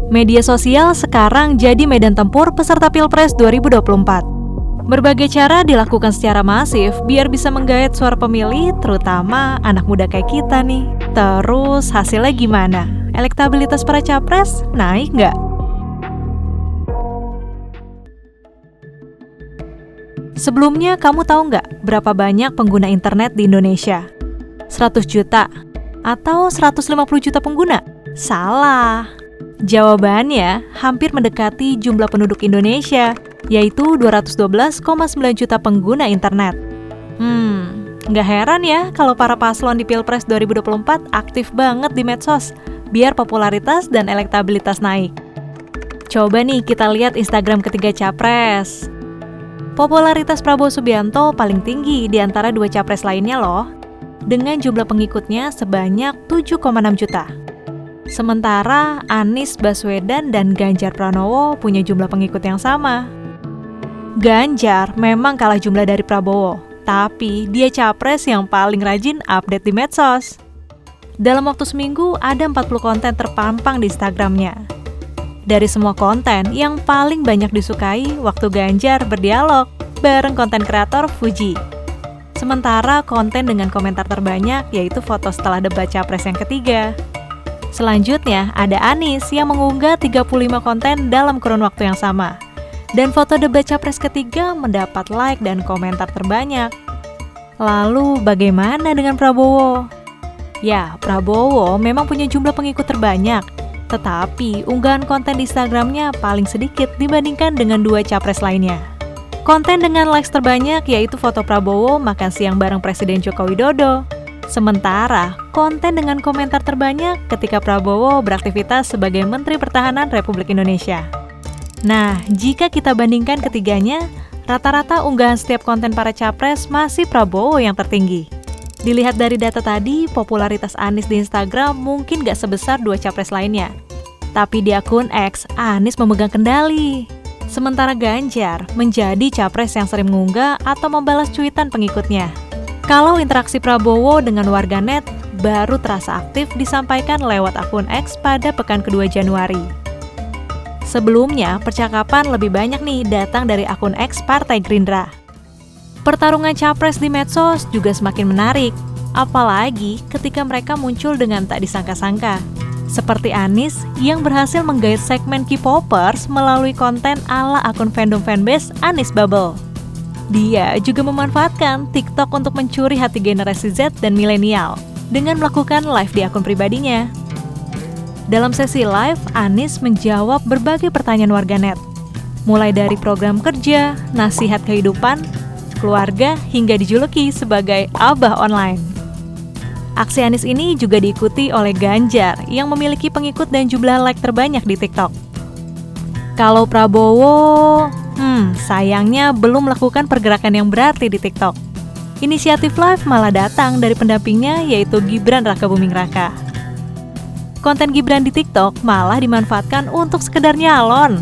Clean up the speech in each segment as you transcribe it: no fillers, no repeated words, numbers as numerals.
Media sosial sekarang jadi medan tempur peserta Pilpres 2024. Berbagai cara dilakukan secara masif biar bisa menggait suara pemilih, terutama anak muda kayak kita nih. Terus hasilnya gimana? Elektabilitas para capres naik nggak? Sebelumnya, kamu tahu nggak berapa banyak pengguna internet di Indonesia? 100 juta? Atau 150 juta pengguna? Salah. Jawabannya hampir mendekati jumlah penduduk Indonesia, yaitu 212,9 juta pengguna internet. Nggak heran ya kalau para paslon di Pilpres 2024 aktif banget di medsos, biar popularitas dan elektabilitas naik. Coba nih kita lihat Instagram ketiga capres. Popularitas Prabowo Subianto paling tinggi di antara dua capres lainnya loh, dengan jumlah pengikutnya sebanyak 7,6 juta. Sementara Anies Baswedan dan Ganjar Pranowo punya jumlah pengikut yang sama. Ganjar memang kalah jumlah dari Prabowo, tapi dia capres yang paling rajin update di medsos. Dalam waktu seminggu ada 40 konten terpampang di Instagramnya. Dari semua konten, yang paling banyak disukai waktu Ganjar berdialog bareng konten kreator Fuji. Sementara konten dengan komentar terbanyak yaitu foto setelah debat capres yang ketiga. Selanjutnya ada Anies yang mengunggah 35 konten dalam kurun waktu yang sama. Dan foto debat capres ketiga mendapat like dan komentar terbanyak. Lalu bagaimana dengan Prabowo? Ya, Prabowo memang punya jumlah pengikut terbanyak. Tetapi unggahan konten di Instagramnya paling sedikit dibandingkan dengan dua capres lainnya. Konten dengan likes terbanyak yaitu foto Prabowo makan siang bareng Presiden Joko Widodo. Sementara konten dengan komentar terbanyak ketika Prabowo beraktivitas sebagai Menteri Pertahanan Republik Indonesia. Nah, jika kita bandingkan ketiganya, rata-rata unggahan setiap konten para capres masih Prabowo yang tertinggi. Dilihat dari data tadi, popularitas Anies di Instagram mungkin gak sebesar dua capres lainnya. Tapi di akun X, Anies memegang kendali. Sementara Ganjar menjadi capres yang sering mengunggah atau membalas cuitan pengikutnya. Kalau interaksi Prabowo dengan warganet baru terasa aktif disampaikan lewat akun X pada pekan kedua Januari. Sebelumnya, percakapan lebih banyak nih datang dari akun X Partai Gerindra. Pertarungan capres di medsos juga semakin menarik, apalagi ketika mereka muncul dengan tak disangka-sangka. Seperti Anies yang berhasil menggait segmen K-popers melalui konten ala akun fandom fanbase Anies Bubble. Dia juga memanfaatkan TikTok untuk mencuri hati generasi Z dan milenial dengan melakukan live di akun pribadinya. Dalam sesi live, Anies menjawab berbagai pertanyaan warganet, mulai dari program kerja, nasihat kehidupan, keluarga, hingga dijuluki sebagai Abah Online. Aksi Anies ini juga diikuti oleh Ganjar yang memiliki pengikut dan jumlah like terbanyak di TikTok. Kalau Prabowo, sayangnya belum melakukan pergerakan yang berarti di TikTok. Inisiatif live malah datang dari pendampingnya yaitu Gibran Rakabuming Raka. Konten Gibran di TikTok malah dimanfaatkan untuk sekedar nyalon.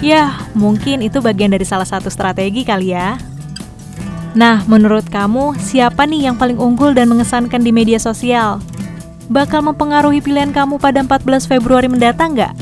Yah, mungkin itu bagian dari salah satu strategi kali ya. Nah, menurut kamu, siapa nih yang paling unggul dan mengesankan di media sosial? Bakal mempengaruhi pilihan kamu pada 14 Februari mendatang nggak?